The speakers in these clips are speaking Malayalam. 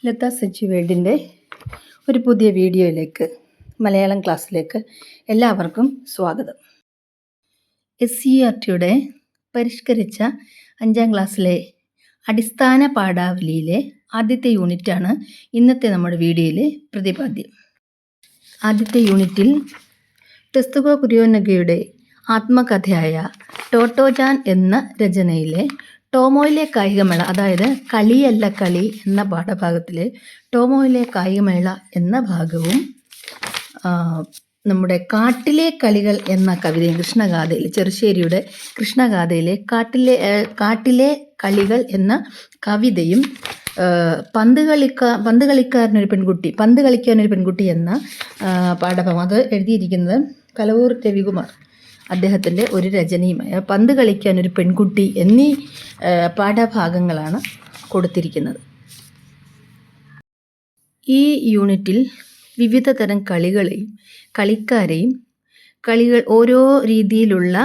ലത സച്ചി വേൾഡിൻ്റെ ഒരു പുതിയ വീഡിയോയിലേക്ക് മലയാളം ക്ലാസ്സിലേക്ക് എല്ലാവർക്കും സ്വാഗതം. SCERTയുടെ പരിഷ്കരിച്ച 5ാം ക്ലാസ്സിലെ അടിസ്ഥാന പാഠാവലിയിലെ ആദ്യത്തെ യൂണിറ്റാണ് ഇന്നത്തെ നമ്മുടെ വീഡിയോയിലെ പ്രതിപാദ്യം. ആദ്യത്തെ യൂണിറ്റിൽ തെസ്തുകോ കുരിയോനഗയുടെ ആത്മകഥയായ ടോട്ടോജാൻ എന്ന രചനയിലെ ടോമോയിലെ കായികമേള, അതായത് കളിയല്ല കളി എന്ന പാഠഭാഗത്തിലെ ടോമോയിലെ കായികമേള എന്ന ഭാഗവും നമ്മുടെ കാട്ടിലെ കളികൾ എന്ന കവിതയും കൃഷ്ണഗാഥയിൽ, ചെറുശ്ശേരിയുടെ കൃഷ്ണഗാഥയിലെ കാട്ടിലെ കളികൾ എന്ന കവിതയും പന്ത് കളിക്കാനൊരു പെൺകുട്ടി എന്ന പാഠഭാഗം, അത് എഴുതിയിരിക്കുന്നത് കലവൂർ രവികുമാർ, അദ്ദേഹത്തിൻ്റെ ഒരു രചനയുമായ പന്ത് കളിക്കാനൊരു പെൺകുട്ടി എന്നീ പാഠഭാഗങ്ങളാണ് കൊടുത്തിരിക്കുന്നത്. ഈ യൂണിറ്റിൽ വിവിധ തരം കളികളെയും കളിക്കാരെയും ഓരോ രീതിയിലുള്ള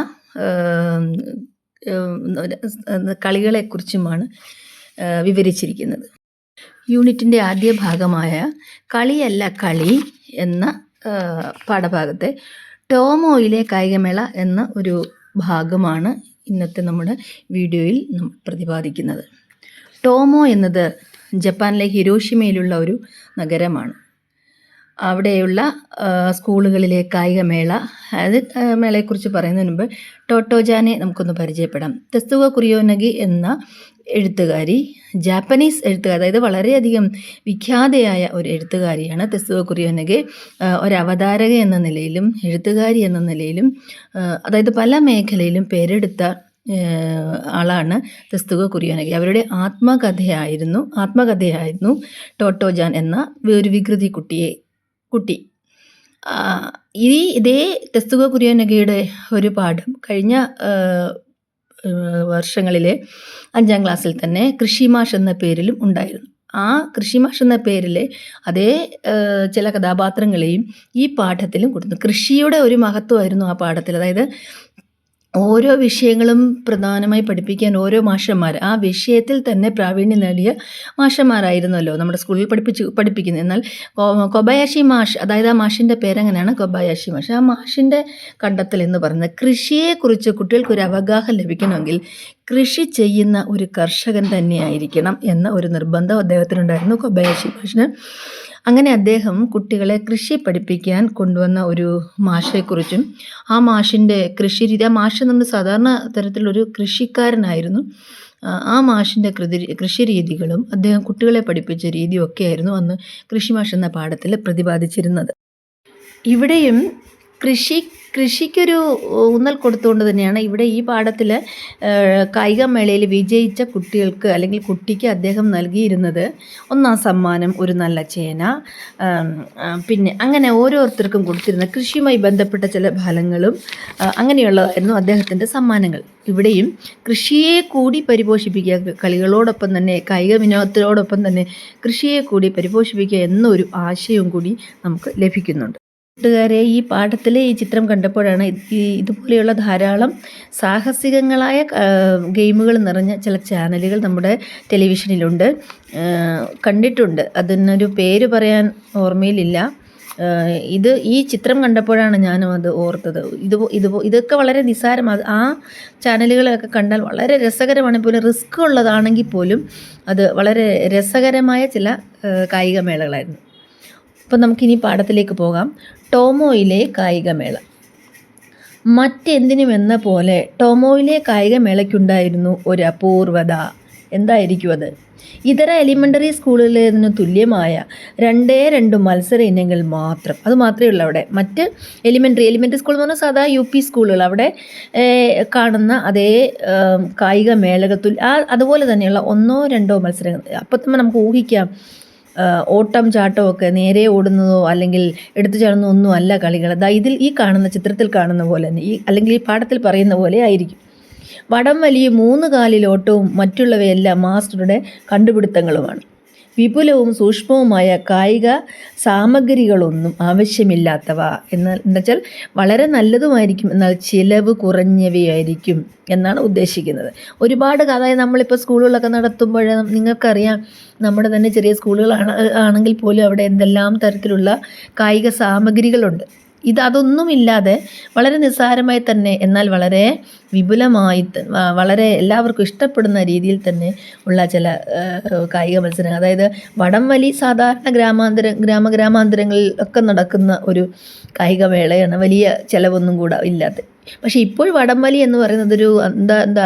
കളികളെക്കുറിച്ചുമാണ് വിവരിച്ചിരിക്കുന്നത്. യൂണിറ്റിൻ്റെ ആദ്യ ഭാഗമായ കളിയല്ല കളി എന്ന പാഠഭാഗത്തെ ടോമോയിലെ കായികമേള എന്ന ഒരു ഭാഗമാണ് ഇന്നത്തെ നമ്മുടെ വീഡിയോയിൽ പ്രതിപാദിക്കുന്നത്. ടോമോ എന്നത് ജപ്പാനിലെ ഹിരോഷിമയിലുള്ള ഒരു നഗരമാണ്. അവിടെയുള്ള സ്കൂളുകളിലെ കായികമേള, മേളയെക്കുറിച്ച് പറയുന്നതിന് മുമ്പ് ടോട്ടോജാനെ നമുക്കൊന്ന് പരിചയപ്പെടാം. തെസ്തുകോ കുരിയോനഗി എന്ന എഴുത്തുകാരി, ജാപ്പനീസ് എഴുത്തുകാരി, അതായത് വളരെയധികം വിഖ്യാതയായ ഒരു എഴുത്തുകാരിയാണ് തെസ്തുകോ കുരിയോനഗി. ഒരവതാരക എന്ന നിലയിലും എഴുത്തുകാരി എന്ന നിലയിലും, അതായത് പല മേഖലയിലും പേരെടുത്ത ആളാണ് തെസ്തുകോ കുരിയോനഗി. അവരുടെ ആത്മകഥയായിരുന്നു ടോട്ടോജാൻ എന്ന ഒരു വികൃതി കുട്ടി. ഇതേ തെസ്തുകോ കുരിയോനഗിയുടെ ഒരു പാഠം കഴിഞ്ഞ വർഷങ്ങളിലെ 5ാം ക്ലാസ്സിൽ തന്നെ കൃഷിമാഷ് എന്ന പേരിലും ഉണ്ടായിരുന്നു. ആ കൃഷിമാഷ് എന്ന പേരിലെ അതേ ചില കഥാപാത്രങ്ങളെയും ഈ പാഠത്തിലും കൊടുത്തു. കൃഷിയുടെ ഒരു മഹത്വമായിരുന്നു ആ പാഠത്തിൽ. അതായത് ഓരോ വിഷയങ്ങളും പ്രധാനമായി പഠിപ്പിക്കാൻ ഓരോ മാഷന്മാർ, ആ വിഷയത്തിൽ തന്നെ പ്രാവീണ്യം നേടിയ മാഷന്മാരായിരുന്നല്ലോ നമ്മുടെ സ്കൂളിൽ പഠിപ്പിക്കുന്നത്. എന്നാൽ കൊബയാഷി മാഷ്, അതായത് ആ മാഷിൻ്റെ പേരങ്ങനെയാണ് കൊബയാഷി മാഷ്. ആ മാഷിൻ്റെ കണ്ടെത്തൽ എന്ന് പറയുന്നത് കൃഷിയെക്കുറിച്ച് കുട്ടികൾക്കൊരു അവഗാഹം ലഭിക്കണമെങ്കിൽ കൃഷി ചെയ്യുന്ന ഒരു കർഷകൻ തന്നെയായിരിക്കണം എന്ന ഒരു നിർബന്ധം അദ്ദേഹത്തിനുണ്ടായിരുന്നു, കൊബയാഷി മാഷിന്. അങ്ങനെ അദ്ദേഹം കുട്ടികളെ കൃഷി പഠിപ്പിക്കാൻ കൊണ്ടുവന്ന ഒരു മാഷെക്കുറിച്ചും ആ മാഷിൻ്റെ കൃഷിരീതി, ആ മാഷ് നമ്മൾ സാധാരണ തരത്തിലൊരു കൃഷിക്കാരനായിരുന്നു, ആ മാഷിൻ്റെ കൃഷിരീതികളും അദ്ദേഹം കുട്ടികളെ പഠിപ്പിച്ച രീതിയും ഒക്കെയായിരുന്നു അന്ന് കൃഷി മാഷ് എന്ന പാഠത്തിൽ പ്രതിപാദിച്ചിരുന്നത്. ഇവിടെയും കൃഷിക്കൊരു ഊന്നൽ കൊടുത്തുകൊണ്ട് തന്നെയാണ് ഇവിടെ ഈ പാഠത്തിൽ കായികമേളയിൽ വിജയിച്ച കുട്ടികൾക്ക് അല്ലെങ്കിൽ കുട്ടിക്ക് അദ്ദേഹം നൽകിയിരുന്നത് 1ാം സമ്മാനം ഒരു നല്ല ചേന, പിന്നെ അങ്ങനെ ഓരോരുത്തർക്കും കൊടുത്തിരുന്ന കൃഷിയുമായി ബന്ധപ്പെട്ട ചില ഫലങ്ങളും അങ്ങനെയുള്ളതായിരുന്നു അദ്ദേഹത്തിൻ്റെ സമ്മാനങ്ങൾ. ഇവിടെയും കൃഷിയെ കൂടി പരിപോഷിപ്പിക്കുക, കളികളോടൊപ്പം തന്നെ കായിക വിനോദത്തോടൊപ്പം തന്നെ കൃഷിയെ കൂടി പരിപോഷിപ്പിക്കുക എന്നൊരു ആശയവും കൂടി നമുക്ക് ലഭിക്കുന്നുണ്ട്. കൂട്ടുകാരെ, ഈ പാഠത്തിലെ ഈ ചിത്രം കണ്ടപ്പോഴാണ് ഇതുപോലെയുള്ള ധാരാളം സാഹസികങ്ങളായ ഗെയിമുകൾ നിറഞ്ഞ ചില ചാനലുകൾ നമ്മുടെ ടെലിവിഷനിലുണ്ട്, കണ്ടിട്ടുണ്ട്. അതിനൊരു പേര് പറയാൻ ഓർമ്മയിലില്ല. ഈ ചിത്രം കണ്ടപ്പോഴാണ് ഞാനും അത് ഓർത്തത്. ഇതൊക്കെ വളരെ നിസ്സാരമാണ്. ആ ചാനലുകളൊക്കെ കണ്ടാൽ വളരെ രസകരമാണ്. പോലും റിസ്ക് ഉള്ളതാണെങ്കിൽ പോലും അത് വളരെ രസകരമായ ചില കായികമേളകളായിരുന്നു. അപ്പം നമുക്കിനി പാഠത്തിലേക്ക് പോകാം. ടോമോയിലെ കായികമേള. മറ്റെന്തിനുമെന്ന പോലെ ടോമോയിലെ കായികമേളയ്ക്കുണ്ടായിരുന്നു ഒരു അപൂർവത. എന്തായിരിക്കും അത്? ഇതര എലിമെൻ്ററി സ്കൂളുകളിന് തുല്യമായ 2 മത്സര ഇനങ്ങൾ മാത്രം. അത് മാത്രമേ ഉള്ളൂ അവിടെ. മറ്റ് എലിമെൻ്ററി സ്കൂൾ എന്ന് പറഞ്ഞാൽ സാധാ UP സ്കൂളുകൾ, അവിടെ കാണുന്ന അതേ കായികമേളകൾ അതുപോലെ തന്നെയുള്ള 1-2 മത്സരങ്ങൾ. അപ്പം തന്നെ നമുക്ക് ഊഹിക്കാം, ഓട്ടം ചാട്ടമൊക്കെ, നേരെ ഓടുന്നതോ അല്ലെങ്കിൽ എടുത്തു ചാടുന്നതോ ഒന്നും അല്ല കളികൾ. ഇതിൽ ഈ കാണുന്ന ചിത്രത്തിൽ കാണുന്ന പോലെ തന്നെ, അല്ലെങ്കിൽ ഈ പാഠത്തിൽ പറയുന്ന പോലെ ആയിരിക്കും. വടം വലിയ 3 കാലിലോട്ടവും മറ്റുള്ളവയെല്ലാം മാസ്റ്ററുടെ കണ്ടുപിടുത്തങ്ങളുമാണ്. വിപുലവും സൂക്ഷ്മവുമായ കായിക സാമഗ്രികളൊന്നും ആവശ്യമില്ലാത്തവ. എന്നുവെച്ചാൽ വളരെ നല്ലതുമായിരിക്കും, എന്നാൽ ചിലവ് കുറഞ്ഞവയായിരിക്കും എന്നാണ് ഉദ്ദേശിക്കുന്നത്. ഒരുപാട് അതായത് നമ്മളിപ്പോൾ സ്കൂളുകളൊക്കെ നടത്തുമ്പോൾ നിങ്ങൾക്കറിയാം, നമ്മുടെ തന്നെ ചെറിയ സ്കൂളുകളാണ് ആണെങ്കിൽ പോലും അവിടെ എന്തെല്ലാം തരത്തിലുള്ള കായിക സാമഗ്രികളുണ്ട്. അതൊന്നുമില്ലാതെ വളരെ നിസ്സാരമായി തന്നെ, എന്നാൽ വളരെ വിപുലമായി, വളരെ എല്ലാവർക്കും ഇഷ്ടപ്പെടുന്ന രീതിയിൽ തന്നെ ഉള്ള ചില കായിക മത്സരങ്ങൾ. അതായത് വടംവലി സാധാരണ ഗ്രാമാന്തരങ്ങളിൽ ഒക്കെ നടക്കുന്ന ഒരു കായികമേളയാണ്, വലിയ ചിലവൊന്നും കൂടെ ഇല്ലാത്ത. പക്ഷേ ഇപ്പോൾ വടംവലി എന്ന് പറയുന്നത് ഒരു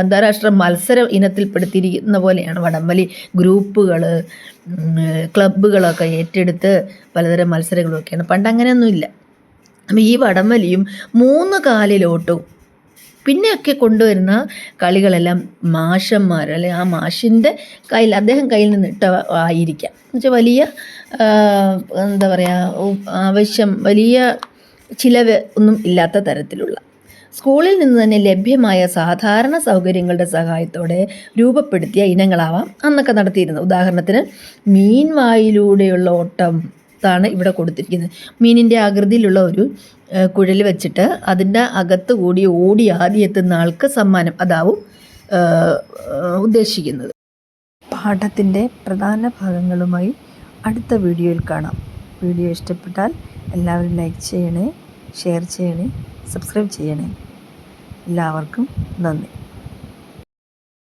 അന്താരാഷ്ട്ര മത്സര ഇനത്തിൽപ്പെടുത്തിയിരിക്കുന്ന പോലെയാണ്. വടംവലി ഗ്രൂപ്പുകൾ, ക്ലബ്ബുകളൊക്കെ ഏറ്റെടുത്ത് പലതരം മത്സരങ്ങളൊക്കെയാണ്. പണ്ട് അങ്ങനെയൊന്നുമില്ല. അപ്പോൾ ഈ വടംവലിയും 3 കാലിലോട്ടും പിന്നെയൊക്കെ കൊണ്ടുവരുന്ന കളികളെല്ലാം മാഷന്മാർ, അല്ലെങ്കിൽ ആ മാഷിൻ്റെ അദ്ദേഹം കയ്യിൽ നിന്നിട്ട് ആയിരിക്കാം. എന്നുവെച്ചാൽ വലിയ എന്താ പറയുക, വലിയ ചിലവ് ഒന്നും ഇല്ലാത്ത തരത്തിലുള്ള, സ്കൂളിൽ നിന്ന് തന്നെ ലഭ്യമായ സാധാരണ സൗകര്യങ്ങളുടെ സഹായത്തോടെ രൂപപ്പെടുത്തിയ ഇനങ്ങളാവാം അന്നൊക്കെ നടത്തിയിരുന്നത്. ഉദാഹരണത്തിന് മീൻ വായിലൂടെയുള്ള ഓട്ടം ാണ് ഇവിടെ കൊടുത്തിരിക്കുന്നത്. മീനിൻ്റെ ആകൃതിയിലുള്ള ഒരു കുഴൽ വെച്ചിട്ട് അതിൻ്റെ അകത്ത് കൂടി ഓടി ആദ്യം എത്തുന്ന ആൾക്ക് സമ്മാനം, അതാവും ഉദ്ദേശിക്കുന്നത്. പാഠത്തിൻ്റെ പ്രധാന ഭാഗങ്ങളുമായി അടുത്ത വീഡിയോയിൽ കാണാം. വീഡിയോ ഇഷ്ടപ്പെട്ടാൽ എല്ലാവരും ലൈക്ക് ചെയ്യണേ, ഷെയർ ചെയ്യണേ, സബ്സ്ക്രൈബ് ചെയ്യണേ. എല്ലാവർക്കും നന്ദി.